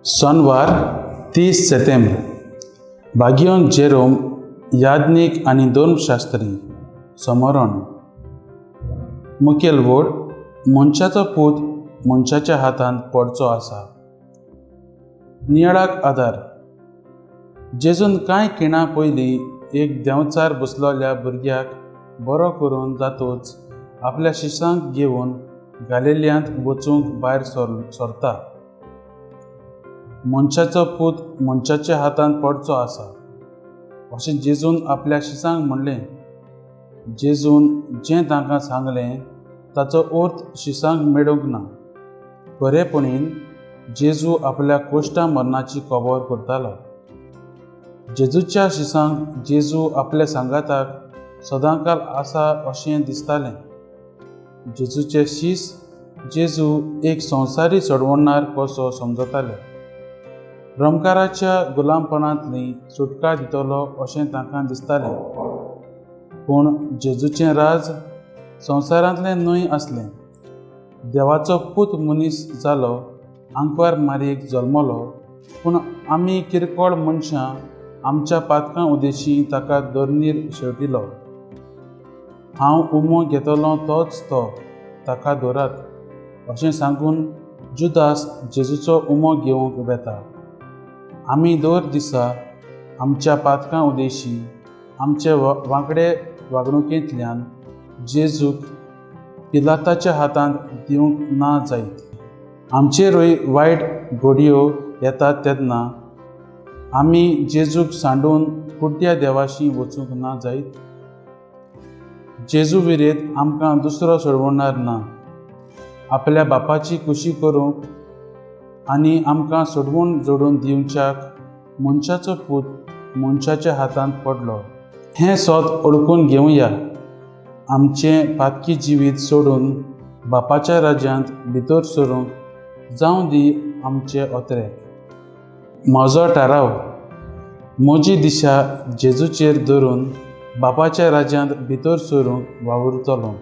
Sonwar 30 September भाग्योन Jerome याज्ञिक आनी धर्मशास्त्री समरण मुखेल वड मनशाचो पूत मनशाच्या हातांत पडचो आसा. नियाळाक आदार. जेजून कांय खिणां पयलीं एक देंवचार बसलोल्या भुरग्याक बरो करून जातूच आपल्या शिश्यांक घेवन गालिल्यांत वचूंक भायर सरता. मनशाचो पूत मनशाच्या हातांत पडचो आसा अशें जेजून आपल्या शिश्यांक म्हणलें. जेजून जें तांकां सांगलें ताचो अर्थ शिश्यांक मेळूंक ना. खरेपणीन जेजू आपल्या कोश्टा मरणाची खबर करतालो. जेजूच्या शिश्यांक जेजू आपल्या सांगाताक सदांकाल आसा अशें दिसतालें. जेजूचे शिश जेजू एक संवसारी सोडवणार कसो समजताले. रमकाराच्या गुलामपणांतली सुटका दितलो अशें तांकां दिसतालें. पूण जेजूचें राज संवसारांतलें न्हय आसलें. देवाचो पूत मनीस जालो, आंकवार मारयेक जल्मलो, पूण आमी किरकोळ मनशां आमच्या पातकां उदेशीं ताका धर्नीर शेवटिलो. हांव उमो घेतलों तोच तो, ताका धरात अशें सांगून जुदास जेजूचो उमो घेवंक वेता. आमी दर दिसा आमच्या पातकां उदेशीं आमचे वांगडे वागणुकेंतल्यान जेजूक पिलाताच्या हातांत दिवंक ना जायत. आमचेरूय वायट घडयो येतात तेन्ना आमी जेजूक सांडून कुड्ड्या देवाशी वचूंक ना जायत. जेजू विरेत आमकां दुसरो सोडवणार ना. आपल्या बापाची खुशी करूंक आनी आमकां सोडवून जोडून दिवच्याक मनशाचो पूत मनशाच्या हातांत पडलो. हें सोत ओळखून घेवया. आमचें पातकी जिवीत सोडून बापाच्या राज्यांत भितर सरूंक जावं दी आमचे ओतरेक. म्हजो थाराव. म्हजी दिशा जेजूचेर धरून बापाच्या राज्यांत भितर सरूंक वावुरतलों.